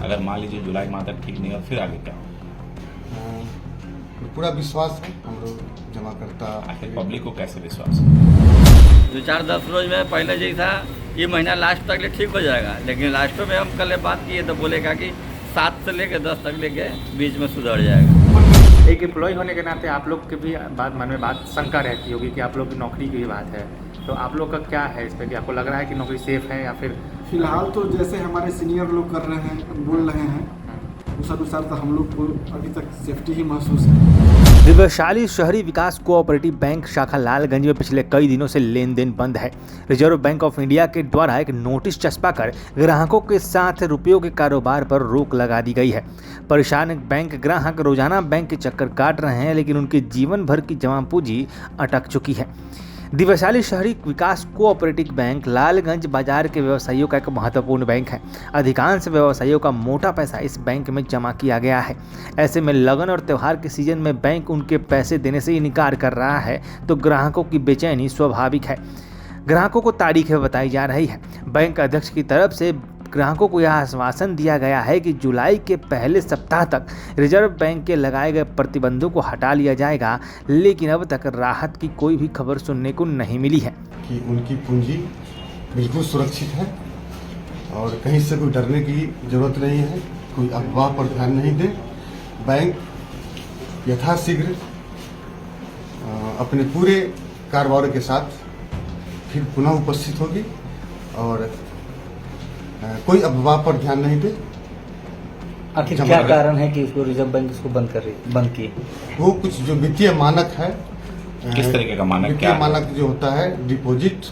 अगर मान लीजिए जुलाई माह तक ठीक नहीं और फिर आगे क्या होगा? पूरा विश्वास है हम लोग जमा करता। आखिर पब्लिक को कैसे विश्वास है? 2-4-10 रोज में पहले जैसा ये महीना लास्ट तक ले ठीक हो जाएगा, लेकिन लास्ट में हम कल बात किए तो बोलेगा कि 7 से लेकर 10 तक लेके बीच में सुधर जाएगा। एक एम्प्लॉय होने के नाते आप लोग के भी मन में बात शंका रहती होगी कि आप लोग की नौकरी की भी बात है, तो आप लोग का क्या है इस पर कि आपको लग रहा है कि नौकरी सेफ है या फिर? फिलहाल तो जैसे हमारे सीनियर लोग कर रहे हैं, बोल रहे हैं, उस अनुसार तो हम लोग को अभी तक सेफ्टी ही महसूस है। दिव्यशाली शहरी विकास कोऑपरेटिव बैंक शाखा लालगंज में पिछले कई दिनों से लेन देन बंद है। रिजर्व बैंक ऑफ इंडिया के द्वारा एक नोटिस चस्पा कर ग्राहकों के साथ रुपयों के कारोबार पर रोक लगा दी गई है। परेशान बैंक ग्राहक रोजाना बैंक के चक्कर काट रहे हैं, लेकिन उनके जीवन भर की जमा पूंजी अटक चुकी है। दिव्यशाली शहरी विकास कोऑपरेटिव बैंक लालगंज बाजार के व्यवसायियों का एक महत्वपूर्ण बैंक है। अधिकांश व्यवसायियों का मोटा पैसा इस बैंक में जमा किया गया है। ऐसे में लगन और त्यौहार के सीजन में बैंक उनके पैसे देने से इनकार कर रहा है, तो ग्राहकों की बेचैनी स्वाभाविक है। ग्राहकों को तारीखें बताई जा रही है। बैंक अध्यक्ष की तरफ से ग्राहकों को यह आश्वासन दिया गया है कि जुलाई के पहले सप्ताह तक रिजर्व बैंक के लगाए गए प्रतिबंधों को हटा लिया जाएगा, लेकिन अब तक राहत की कोई भी खबर सुनने को नहीं मिली है। कि उनकी पूंजी बिल्कुल सुरक्षित है और कहीं से कोई डरने की जरूरत नहीं है, कोई अफवाह पर ध्यान नहीं दे। बैंक यथाशीघ्र अपने पूरे कारोबार के साथ फिर पुनः उपस्थित होगी और कोई अफवाह पर ध्यान नहीं दे। आखिर क्या कारण है कि इसको रिजर्व बैंक इसको बंद किए? वो कुछ जो वित्तीय मानक है, किस तरीके का मानक? वित्तीय मानक जो होता है डिपॉजिट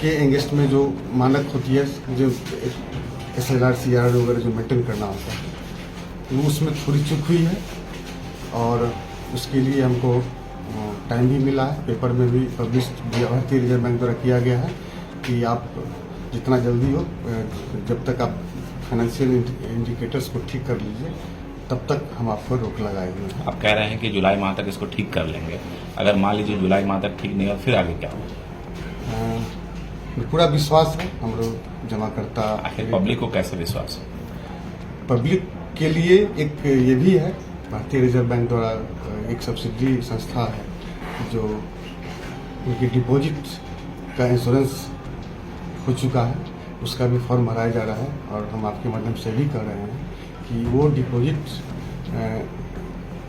के एंगेस्ट में जो मानक होती है, जो SLR CR वगैरह जो मेंटेन करना होता है, वो उसमें थोड़ी चूक हुई है और उसके लिए हमको टाइम भी मिला है। पेपर में भी पब्लिश भारतीय रिजर्व बैंक द्वारा किया गया है कि आप जितना जल्दी हो, जब तक आप फाइनेंशियल इंडिकेटर्स को ठीक कर लीजिए, तब तक हम आपको रोक लगाएंगे। आप कह रहे हैं कि जुलाई माह तक इसको ठीक कर लेंगे। अगर मान लीजिए जुलाई माह तक ठीक नहीं और फिर आगे क्या होगा? पूरा विश्वास है हम लोग जमा करता। आखिर पब्लिक को कैसे विश्वास है? पब्लिक के लिए एक ये भी है, भारतीय रिजर्व बैंक द्वारा एक सब्सिडी संस्था है जो उनकी डिपॉजिट का इंश्योरेंस हो चुका है, उसका भी फॉर्म भराया जा रहा है और हम आपके माध्यम से भी कह रहे हैं कि वो डिपॉजिट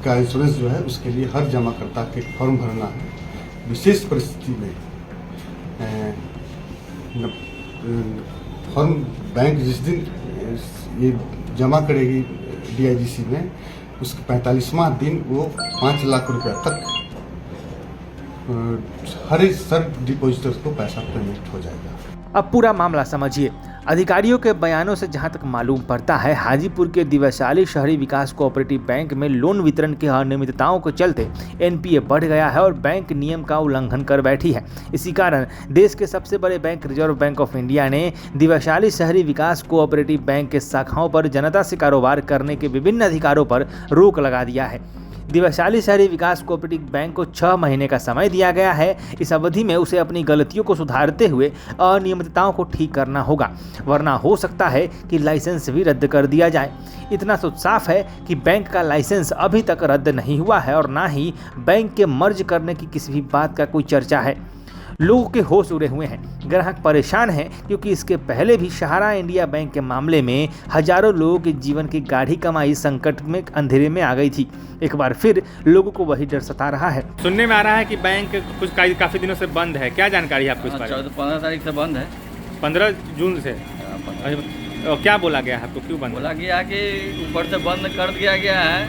का इंश्योरेंस जो है उसके लिए हर जमाकर्ता के फॉर्म भरना है। विशेष परिस्थिति में फॉर्म बैंक जिस दिन ये जमा करेगी DIGC में, उसके 45वां दिन वो 5 लाख रुपया तक हर डिपॉजिटर्स को पैसा पेमेंट हो जाएगा। अब पूरा मामला समझिए। अधिकारियों के बयानों से जहां तक मालूम पड़ता है, हाजीपुर के दिव्यशाली शहरी विकास कोऑपरेटिव बैंक में लोन वितरण की अनियमितताओं के चलते NPA बढ़ गया है और बैंक नियम का उल्लंघन कर बैठी है। इसी कारण देश के सबसे बड़े bank reserve bank of India ने दिव्यशाली शहरी विकास कोऑपरेटिव बैंक के शाखाओं पर जनता से कारोबार करने के विभिन्न अधिकारों पर रोक लगा दिया है। दिव्यशाली शहरी विकास कोऑपरेटिव बैंक को 6 महीने का समय दिया गया है। इस अवधि में उसे अपनी गलतियों को सुधारते हुए अनियमितताओं को ठीक करना होगा, वरना हो सकता है कि लाइसेंस भी रद्द कर दिया जाए। इतना तो साफ है कि बैंक का लाइसेंस अभी तक रद्द नहीं हुआ है और ना ही बैंक के मर्ज करने की किसी भी बात का कोई चर्चा है। लोगों के होश उड़े हुए हैं, ग्राहक परेशान हैं, क्योंकि इसके पहले भी सहारा इंडिया बैंक के मामले में हजारों लोगों के जीवन की गाढ़ी कमाई संकट में अंधेरे में आ गई थी। एक बार फिर लोगों को वही डर सता रहा है। सुनने में आ रहा है कि बैंक कुछ काफ़ी दिनों से बंद है, क्या जानकारी है आपको इस बारे में? 15 तारीख से बंद है। 15 जून से? क्या बोला गया है आपको, क्यों बंद? बोला गया कि ऊपर से बंद कर दिया गया है।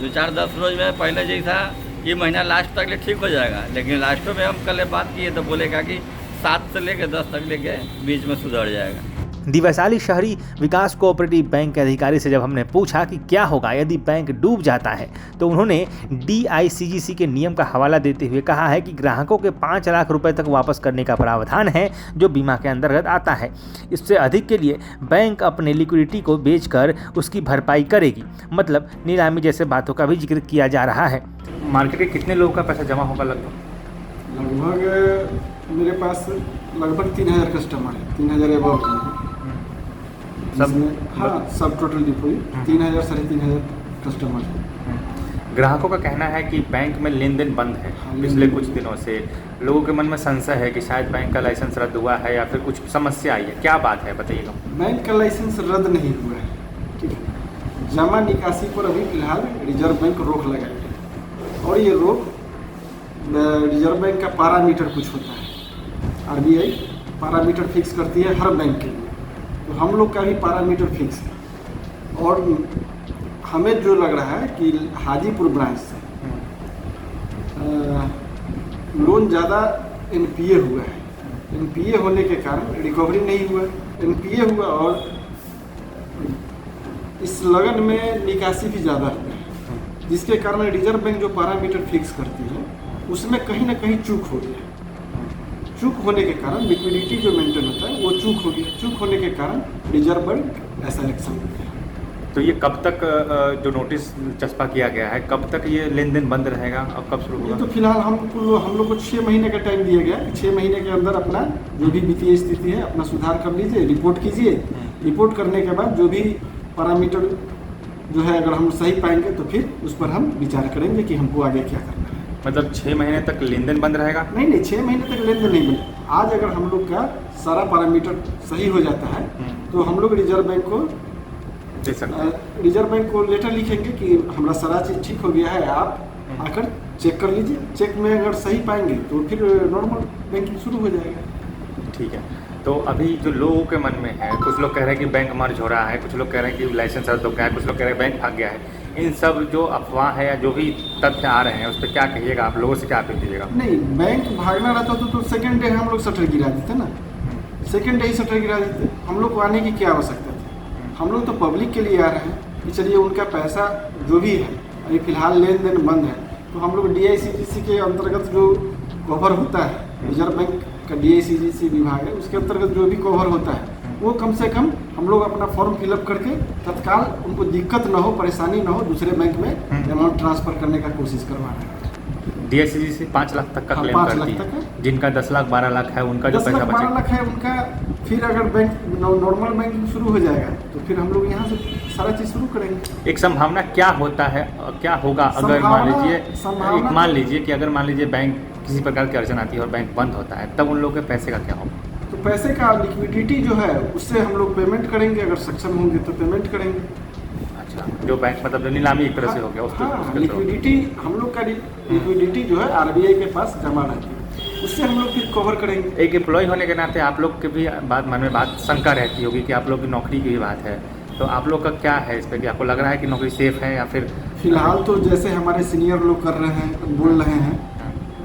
2-4-10 रोज में पहले जैसा ये महीना लास्ट तक ले ठीक हो जाएगा, लेकिन लास्ट में हम कल बात किए तो बोलेगा कि 7 से लेकर 10 तक लेके बीच में सुधर जाएगा। दिव्यशाली शहरी विकास कोऑपरेटिव बैंक के अधिकारी से जब हमने पूछा कि क्या होगा यदि बैंक डूब जाता है, तो उन्होंने DICGC के नियम का हवाला देते हुए कहा है कि ग्राहकों के 5 लाख रुपए तक वापस करने का प्रावधान है, जो बीमा के अंतर्गत आता है। इससे अधिक के लिए बैंक अपने लिक्विडिटी को बेचकर उसकी भरपाई करेगी, मतलब नीलामी जैसे बातों का भी जिक्र किया जा रहा है। मार्केट में कितने लोगों का पैसा जमा होगा लगभग? मेरे पास लगभग 3000 कस्टमर है, 3000 अबव। सब इसमें हाँ सब टोटल डिपोजिट 3,000 3,500 कस्टमर हैं। ग्राहकों का कहना है कि बैंक में लेन देन बंद है हाँ, पिछले लेन-देन कुछ दिनों से। लोगों के मन में संशय है कि शायद बैंक का लाइसेंस रद्द हुआ है या फिर कुछ समस्या आई है, क्या बात है बताइएगा। बैंक का लाइसेंस रद्द नहीं हुआ है, ठीक है। जमा निकासी पर अभी फिलहाल रिजर्व बैंक रोक लगाई है और ये रोक रिजर्व बैंक का पैरामीटर कुछ होता है, आरबीआई पैरामीटर फिक्स करती है हर बैंक के लिए, तो हम लोग का भी पैरामीटर फिक्स है। और हमें जो लग रहा है कि हाजीपुर ब्रांच से लोन ज़्यादा एनपीए हुआ है, एनपीए होने के कारण रिकवरी नहीं हुआ, एनपीए हुआ और इस लगन में निकासी भी ज़्यादा हुआ है, जिसके कारण रिजर्व बैंक जो पैरामीटर फिक्स करती है उसमें कहीं ना कहीं चूक हो गया। चूक होने के कारण लिक्विडिटी जो मेंटेन होता है वो चूक हो गया, चूक होने के कारण रिजर्व बैंक ऐसा एक्शन ले गया। तो ये कब तक जो नोटिस चस्पा किया गया है, कब तक ये लेन देन बंद रहेगा और कब शुरू ये होगा? तो फिलहाल हम लोग को 6 महीने का टाइम दिया गया, 6 महीने के अंदर अपना जो भी वित्तीय स्थिति है अपना सुधार कर लीजिए, रिपोर्ट कीजिए। रिपोर्ट करने के बाद जो भी पैरामीटर जो है अगर हम सही पाएंगे तो फिर उस पर हम विचार करेंगे कि हमको आगे क्या करना है। मतलब 6 महीने तक लेन देन बंद रहेगा? नहीं 6 महीने तक लेन देन नहीं बने। आज अगर हम लोग का सारा पैरामीटर सही हो जाता है तो हम लोग रिजर्व बैंक को दे सकते हैं। रिजर्व बैंक को लेटर लिखेंगे कि हमारा सारा चीज़ ठीक हो गया है, आप आकर चेक कर लीजिए। चेक में अगर सही पाएंगे तो फिर नॉर्मल बैंकिंग शुरू हो जाएगा। ठीक है, तो अभी जो लोगों के मन में है, कुछ लोग कह रहे हैं कि बैंक मर्ज हो रहा है, कुछ लोग कह रहे हैं कि लाइसेंस रद्द हो गया है, कुछ लोग कह रहे हैं बैंक भाग गया है, इन सब जो अफवाह है या जो भी तथ्य आ रहे हैं उस पर क्या कहिएगा आप, लोगों से क्या अपील कीजिएगा? नहीं, बैंक भागना रहता तो सेकंड डे हम लोग शटर गिरा देते ना, सेकंड डे ही शटर गिरा देते। हम लोग को आने की क्या आवश्यकता थी? हम लोग तो पब्लिक के लिए आ रहे हैं कि चलिए उनका पैसा जो भी है अभी फिलहाल लेन देन बंद है, तो हम लोग DICGC के अंतर्गत जो कवर होता है, रिजर्व बैंक का DICGC विभाग है, उसके अंतर्गत जो भी कवर होता है वो कम से कम हम लोग अपना फॉर्म फिलअप करके तत्काल उनको दिक्कत ना हो, परेशानी ना हो, दूसरे बैंक में अमाउंट ट्रांसफर करने का कोशिश करवा रहे हैं। DICGC 5 लाख तक का हाँ, क्लेम 5 करती लाख तक है, है। जिनका 10 लाख 12 लाख है उनका जो 10 पैसा लाख 12 बचेगा। लाख है उनका, फिर अगर बैंक नॉर्मल बैंकिंग शुरू हो जाएगा तो फिर हम लोग यहाँ से सारा चीज़ शुरू करेंगे। एक संभावना क्या होता है, क्या होगा अगर मान लीजिए कि अगर मान लीजिए बैंक किसी प्रकार की अड़चन आती है और बैंक बंद होता है, तब उन लोगों के पैसे का क्या होगा? तो पैसे का लिक्विडिटी जो है उससे हम लोग पेमेंट करेंगे, अगर सक्षम होंगे तो पेमेंट करेंगे। अच्छा, जो बैंक मतलब जो नीलामी एक तरह से हो गया उसके हाँ, थ्रू। लिक्विडिटी हम लोग का लिक्विडिटी जो है RBI के पास जमा रहती है, उससे हम लोग फिर कवर करेंगे। एक एम्प्लॉय होने के नाते आप लोग के भी मन में बात शंका रहती होगी कि आप लोग की नौकरी की भी बात है, तो आप लोग का क्या है इस पर, कि आपको लग रहा है कि नौकरी सेफ है या फिर? फिलहाल तो जैसे हमारे सीनियर लोग कर रहे हैं, बोल रहे हैं,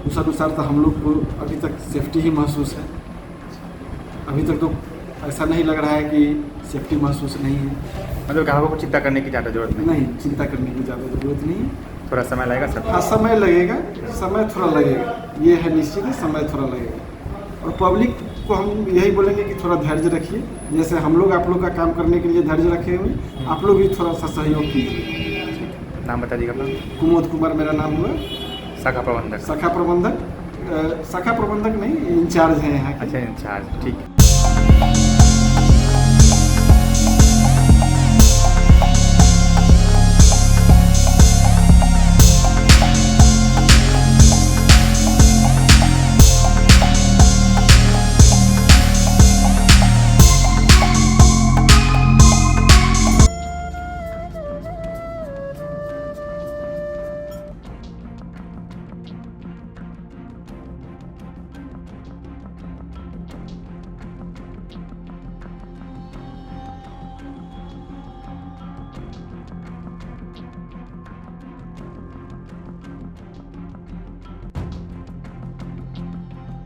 उस अनुसार तो हम लोग को अभी तक सेफ्टी ही महसूस है। अभी तक तो ऐसा नहीं लग रहा है कि सेफ्टी महसूस नहीं है। मतलब ग्राहकों को चिंता करने की ज़्यादा जरूरत नहीं? नहीं, चिंता करने की ज़्यादा ज़रूरत नहीं है। थोड़ा समय लगेगा सर? हाँ, समय लगेगा, समय थोड़ा लगेगा, ये है निश्चित है, समय थोड़ा लगेगा। और पब्लिक को हम यही बोलेंगे कि थोड़ा धैर्य रखिए, जैसे हम लोग आप लोग का काम करने के लिए धैर्य रखे हुए, आप लोग भी थोड़ा सा सहयोग कीजिए। नाम बता दीजिएगा अपना? कुमोद कुमार मेरा नाम हुआ, शाखा प्रबंधक। शाखा प्रबंधक नहीं, इंचार्ज हैं यहाँ के। अच्छा, इंचार्ज, ठीक है।